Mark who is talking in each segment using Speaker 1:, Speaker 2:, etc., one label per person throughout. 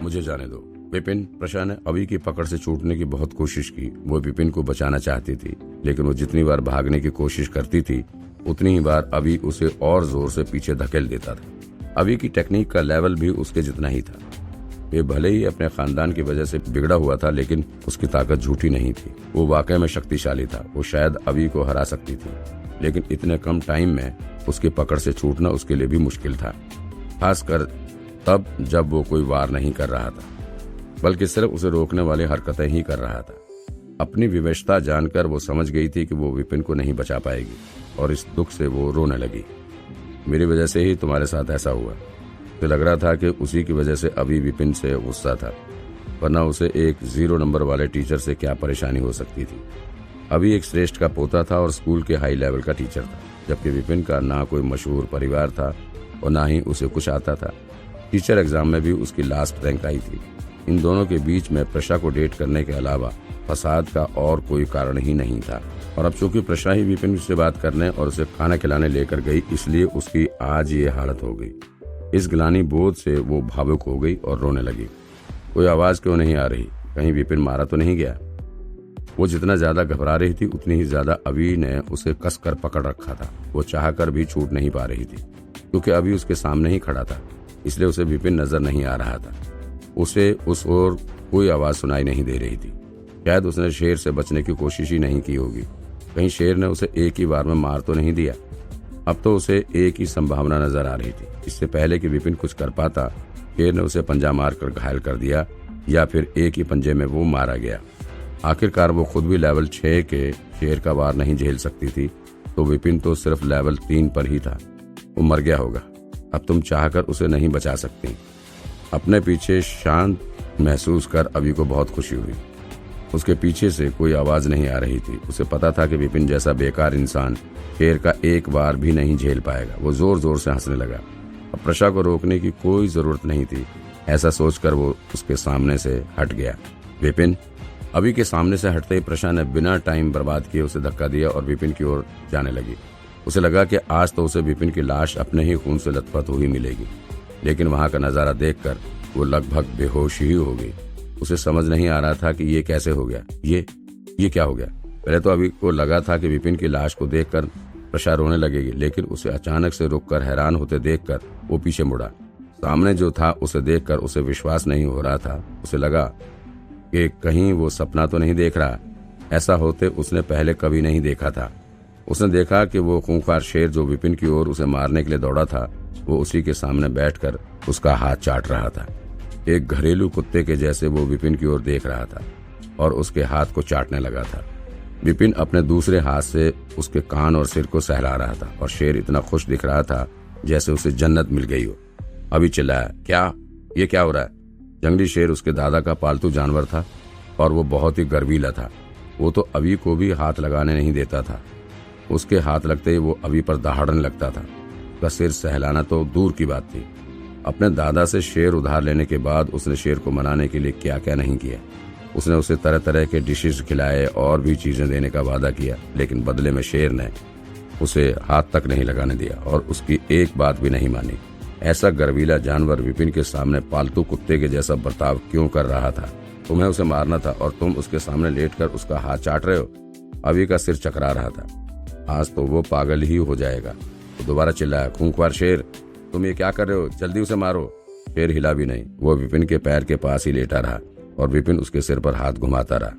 Speaker 1: मुझे जाने दो। विपिन, प्रशा ने अभी की पकड़ से छूटने की बहुत कोशिश की। वो विपिन को बचाना चाहती थी, लेकिन वो जितनी बार भागने की कोशिश करती थी उतनी ही बार अभी उसे और जोर से पीछे धकेल देता था। अभी की टेक्निक का लेवल भी उसके जितना ही था। वे भले ही अपने खानदान की वजह से बिगड़ा हुआ था, लेकिन उसकी ताकत झूठी नहीं थी। वो वाकई में शक्तिशाली था। वो शायद अभी को हरा सकती थी, लेकिन इतने कम टाइम में उसकी पकड़ से छूटना उसके लिए भी मुश्किल था, खासकर तब जब वो कोई वार नहीं कर रहा था, बल्कि सिर्फ उसे रोकने वाली हरकतें ही कर रहा था। अपनी विवशता जानकर वो समझ गई थी कि वो विपिन को नहीं बचा पाएगी, और इस दुख से वो रोने लगी। मेरी वजह से ही तुम्हारे साथ ऐसा हुआ। तो लग रहा था कि उसी की वजह से अभी विपिन से गुस्सा था, वरना उसे एक 0 नंबर वाले टीचर से क्या परेशानी हो सकती थी। अभी एक श्रेष्ठ का पोता था और स्कूल के हाई लेवल का टीचर था, जबकि विपिन का ना कोई मशहूर परिवार था और ना ही उसे कुछ आता था। टीचर एग्जाम में भी उसकी लास्ट रैंक आई थी। इन दोनों के बीच में प्रशा को डेट करने के अलावा फसाद का और कोई कारण ही नहीं था। और अब चूंकि प्रशा ही विपिन से बात करने और उसे खाना खिलाने लेकर गई, इसलिए उसकी आज ये हालत हो गई। इस ग्लानि बोध से वो भावुक हो गई और रोने लगी। कोई आवाज क्यों नहीं आ रही? कहीं विपिन मारा तो नहीं गया? वो जितना ज्यादा घबरा रही थी उतनी ही ज्यादा अभी ने उसे कसकर पकड़ रखा था। वो चाहकर भी छूट नहीं पा रही थी, क्योंकि अभी उसके सामने ही खड़ा था, इसलिए उसे विपिन नजर नहीं आ रहा था। उसे उस ओर कोई आवाज सुनाई नहीं दे रही थी। शायद उसने शेर से बचने की कोशिश ही नहीं की होगी। कहीं शेर ने उसे एक ही बार में मार तो नहीं दिया? अब तो उसे एक ही संभावना नजर आ रही थी। इससे पहले कि विपिन कुछ कर पाता, शेर ने उसे पंजा मारकर घायल कर दिया, या फिर एक ही पंजे में वो मारा गया। आखिरकार वो खुद भी लेवल 6 के शेर का वार नहीं झेल सकती थी, तो विपिन तो सिर्फ लेवल 3 पर ही था। वो मर गया होगा। अब तुम चाहकर उसे नहीं बचा सकती। अपने पीछे शांत महसूस कर अभी को बहुत खुशी हुई। उसके पीछे से कोई आवाज नहीं आ रही थी। उसे पता था कि विपिन जैसा बेकार इंसान शेर का एक बार भी नहीं झेल पाएगा। वो जोर जोर से हंसने लगा। अब प्रशा को रोकने की कोई जरूरत नहीं थी। ऐसा सोचकर वो उसके सामने से हट गया। विपिन! अभी के सामने से हटते ही प्रशा ने बिना टाइम बर्बाद किए उसे धक्का दिया और विपिन की ओर जाने लगी। उसे लगा कि आज तो उसे विपिन की लाश अपने ही खून से लथपथ हुई मिलेगी, लेकिन वहां का नजारा देखकर वो लगभग बेहोश ही हो गई। उसे समझ नहीं आ रहा था कि ये कैसे हो गया, ये क्या हो गया। पहले तो अभी को लगा था कि विपिन की लाश को देखकर प्रशा रोने लगेगी, लेकिन उसे अचानक से रुककर हैरान होते देखकर वो पीछे मुड़ा। सामने जो था उसे देखकर उसे विश्वास नहीं हो रहा था। उसे लगा कि कहीं वो सपना तो नहीं देख रहा। ऐसा होते उसने पहले कभी नहीं देखा था। उसने देखा कि वो खूंखार शेर जो विपिन की ओर उसे मारने के लिए दौड़ा था, वो उसी के सामने बैठकर उसका हाथ चाट रहा था। एक घरेलू कुत्ते के जैसे वो विपिन की ओर देख रहा था और उसके हाथ को चाटने लगा था। विपिन अपने दूसरे हाथ से उसके कान और सिर को सहला रहा था और शेर इतना खुश दिख रहा था जैसे उसे जन्नत मिल गई हो। अभी चिल्लाया, क्या? ये क्या हो रहा है? जंगली शेर उसके दादा का पालतू जानवर था और वो बहुत ही गर्वीला था। वो तो अभी को भी हाथ लगाने नहीं देता था। उसके हाथ लगते ही वो अभी पर दहाड़ने लगता था। उसका सिर सहलाना तो दूर की बात थी। अपने दादा से शेर उधार लेने के बाद उसने शेर को मनाने के लिए क्या क्या नहीं किया। उसने उसे तरह तरह के डिशेस खिलाए और भी चीजें देने का वादा किया, लेकिन बदले में शेर ने उसे हाथ तक नहीं लगाने दिया और उसकी एक बात भी नहीं मानी। ऐसा गर्वीला जानवर विपिन के सामने पालतू कुत्ते के जैसा बर्ताव क्यों कर रहा था? तुम्हें उसे मारना था और तुम उसके सामने लेटकर उसका हाथ चाट रहे हो। अभी का सिर चकरा रहा था। आज तो वो पागल ही हो जाएगा। तो दोबारा चिल्लाया, खूंखार शेर, तुम ये क्या कर रहे हो? जल्दी उसे मारो। शेर हिला भी नहीं। वो विपिन के पैर के पास ही लेटा रहा और विपिन उसके सिर पर हाथ घुमाता रहा।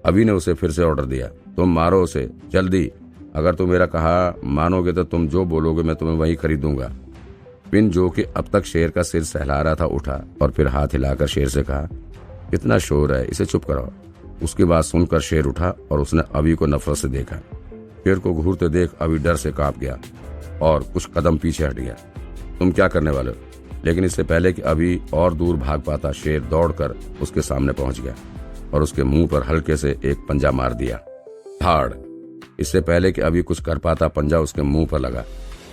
Speaker 1: अभी ने उसे फिर से ऑर्डर दिया, तुम मारो उसे जल्दी। अगर तुम मेरा कहा मानोगे तो तुम जो बोलोगे मैं तुम्हें वही खरीदूंगा। विपिन, जो कि अब तक शेर का सिर सहला रहा था, उठा और फिर हाथ हिलाकर शेर से कहा, कितना शोर है, इसे चुप कराओ। उसकी बात सुनकर शेर उठा और उसने अभी को नफरत से देखा। शेर को घूरते देख अभी डर से कांप गया और कुछ कदम पीछे हट गया। तुम क्या करने वाले हो? लेकिन इससे पहले कि अभी और दूर भाग पाता, शेर दौड़कर उसके सामने पहुंच गया और उसके मुंह पर हल्के से एक पंजा मार दिया। धाड़! इससे पहले कि अभी कुछ कर पाता, पंजा उसके मुंह पर लगा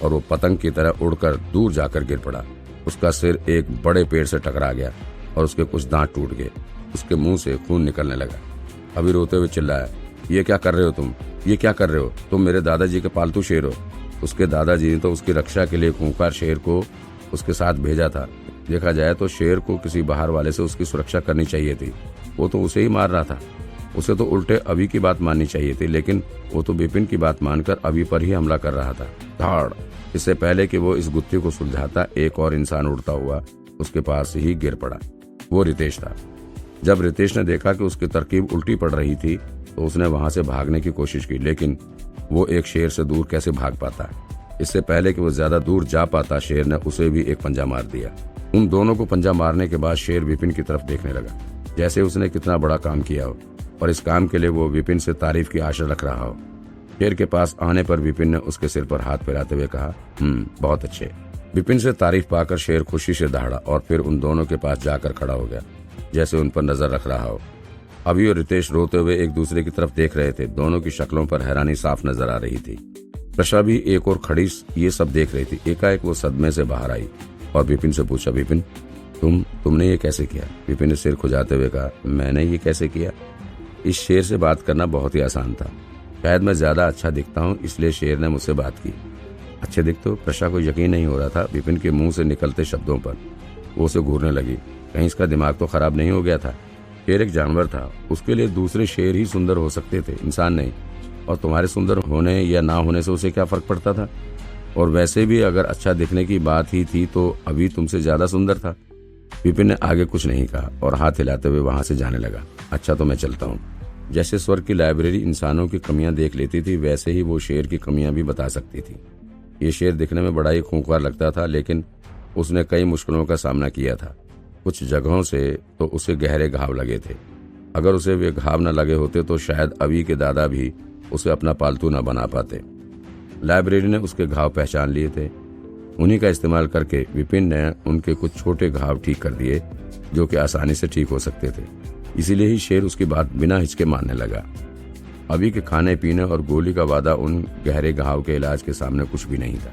Speaker 1: और वो पतंग की तरह उड़कर दूर जाकर गिर पड़ा। उसका सिर एक बड़े पेड़ से टकरा गया और उसके कुछ दांत टूट गए। उसके मुंह से खून निकलने लगा। अभी रोते हुए चिल्लाया, ये क्या कर रहे हो तुम? ये क्या कर रहे हो? तुम मेरे दादाजी के पालतू शेर हो। उसके दादाजी ने तो उसकी रक्षा के लिए खूंखार शेर को उसके साथ भेजा था, देखा जाए तो शेर को किसी बाहर वाले से उसकी सुरक्षा करनी चाहिए थी। वो तो उसे ही मार रहा था। उसे तो उल्टे अभी की बात माननी चाहिए थी, लेकिन वो तो विपिन की बात मानकर अभी पर ही हमला कर रहा था। धाड़! इससे पहले कि वो इस गुत्थी को सुलझाता, एक और इंसान उड़ता हुआ उसके पास ही गिर पड़ा। वो रितेश था। जब रितेश ने देखा कि उसकी तरकीब उल्टी पड़ रही थी तो उसने वहां से भागने की कोशिश की, लेकिन वो एक शेर से दूर कैसे भाग पाता। इससे पहले कि वो ज्यादा दूर जा पाता, शेर ने उसे भी एक पंजा मार दिया। उन दोनों को पंजा मारने के बाद शेर विपिन की तरफ देखने लगा, जैसे उसने कितना बड़ा काम किया हो और इस काम के लिए वो विपिन से तारीफ की आशा रख रहा हो। शेर के पास आने पर विपिन ने उसके सिर पर हाथ फिराते हुए कहा, बहुत अच्छे। विपिन से तारीफ पाकर शेर खुशी से दहाड़ा और फिर उन दोनों के पास जाकर खड़ा हो गया, जैसे उन पर नजर रख रहा हो। अभी और रितेश रोते हुए एक दूसरे की तरफ देख रहे थे। दोनों की शक्लों पर हैरानी साफ नजर आ रही थी। प्रशा भी एक और खड़ी ये सब देख रही थी। एकाएक वो सदमे से बाहर आई और विपिन से पूछा, विपिन तुमने ये कैसे किया? विपिन ने सिर खुजाते हुए कहा, मैंने ये कैसे किया? इस शेर से बात करना बहुत ही आसान था। शायद मैं ज्यादा अच्छा दिखता हूँ, इसलिए शेर ने मुझसे बात की। अच्छे दिखते हो? प्रशा को यकीन नहीं हो रहा था विपिन के मुंह से निकलते शब्दों पर। वो उसे घूरने लगी। कहीं इसका दिमाग तो खराब नहीं हो गया था? शेर एक जानवर था, उसके लिए दूसरे शेर ही सुंदर हो सकते थे, इंसान नहीं। और तुम्हारे सुंदर होने या ना होने से उसे क्या फर्क पड़ता था? और वैसे भी अगर अच्छा दिखने की बात ही थी तो अभी तुमसे ज्यादा सुंदर था। विपिन ने आगे कुछ नहीं कहा और हाथ हिलाते हुए वहां से जाने लगा। अच्छा तो मैं चलता हूँ। जैसे स्वर्ग की लाइब्रेरी इंसानों की कमियां देख लेती थी, वैसे ही वो शेर की कमियां भी बता सकती थी। ये शेर दिखने में बड़ा ही खूंखार लगता था, लेकिन उसने कई मुश्किलों का सामना किया था। कुछ जगहों से तो उसे गहरे घाव लगे थे। अगर उसे वे घाव न लगे होते तो शायद अभी के दादा भी उसे अपना पालतू न बना पाते। लाइब्रेरी ने उसके घाव पहचान लिए थे। उन्हीं का इस्तेमाल करके विपिन ने उनके कुछ छोटे घाव ठीक कर दिए, जो कि आसानी से ठीक हो सकते थे। इसीलिए ही शेर उसकी बात बिना हिचके मानने लगा। अभी के खाने पीने और गोली का वादा उन गहरे घाव के इलाज के सामने कुछ भी नहीं था।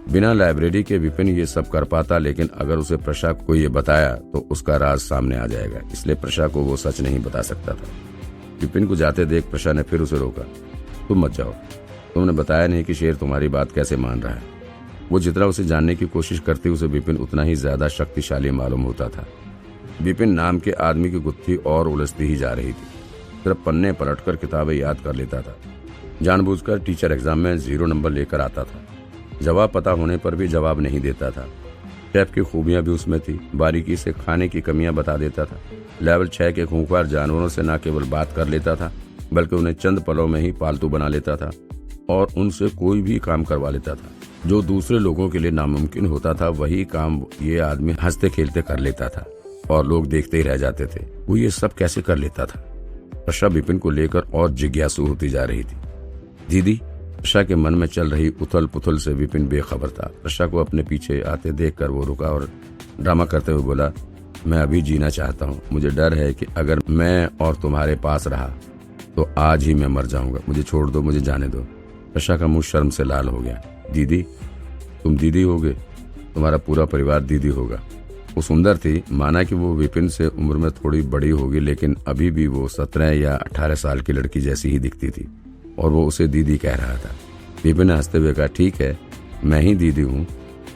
Speaker 1: बिना लाइब्रेरी के विपिन ये सब कर पाता, लेकिन अगर उसे प्रशा को ये बताया तो उसका राज सामने आ जाएगा, इसलिए प्रशा को वो सच नहीं बता सकता था। विपिन को जाते देख प्रशा ने फिर उसे रोका। तुम मत जाओ, तुमने बताया नहीं कि शेर तुम्हारी बात कैसे मान रहा है। वो जितना उसे जानने की कोशिश करती, उसे विपिन उतना ही ज्यादा शक्तिशाली मालूम होता था। विपिन नाम के आदमी की गुत्थी और उलझती ही जा रही थी। सिर्फ पन्ने पलटकर किताबें याद कर लेता था। जानबूझकर टीचर एग्जाम में 0 नंबर लेकर आता था। जवाब पता होने पर भी जवाब नहीं देता था। शेफ की खूबियां भी उसमें थी। बारीकी से खाने की कमियां बता देता था। लेवल 6 के खूंखार जानवरों से न केवल बात कर लेता था, बल्कि उन्हें चंद पलों में ही पालतू बना लेता था और उनसे कोई भी काम करवा लेता था। जो दूसरे लोगों के लिए नामुमकिन होता था, वही काम ये आदमी हंसते खेलते कर लेता था और लोग देखते ही रह जाते थे। वो ये सब कैसे कर लेता था? प्रशा विपिन को लेकर और जिज्ञासु होती जा रही थी। दीदी? प्रशा के मन में चल रही उथल पुथल से विपिन बेखबर था। प्रशा को अपने पीछे आते देखकर वो रुका और ड्रामा करते हुए बोला, मैं अभी जीना चाहता हूँ। मुझे डर है कि अगर मैं और तुम्हारे पास रहा तो आज ही मैं मर जाऊंगा। मुझे छोड़ दो, मुझे जाने दो। प्रशा का मुंह शर्म से लाल हो गया। दीदी? तुम दीदी होगे? तुम्हारा पूरा परिवार दीदी होगा। वो सुंदर थी। माना कि वो विपिन से उम्र में थोड़ी बड़ी होगी, लेकिन अभी भी वो 17 या 18 साल की लड़की जैसी ही दिखती थी और वो उसे दीदी कह रहा था। विपिन ने हंसते हुए कहा, ठीक है, मैं ही दीदी हूँ,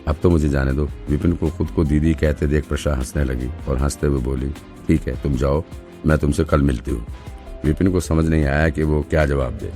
Speaker 1: अब तो मुझे जाने दो। विपिन को खुद को दीदी कहते देख प्रशा हंसने लगी और हंसते हुए बोली, ठीक है, तुम जाओ, मैं तुमसे कल मिलती हूँ। विपिन को समझ नहीं आया कि वो क्या जवाब दे।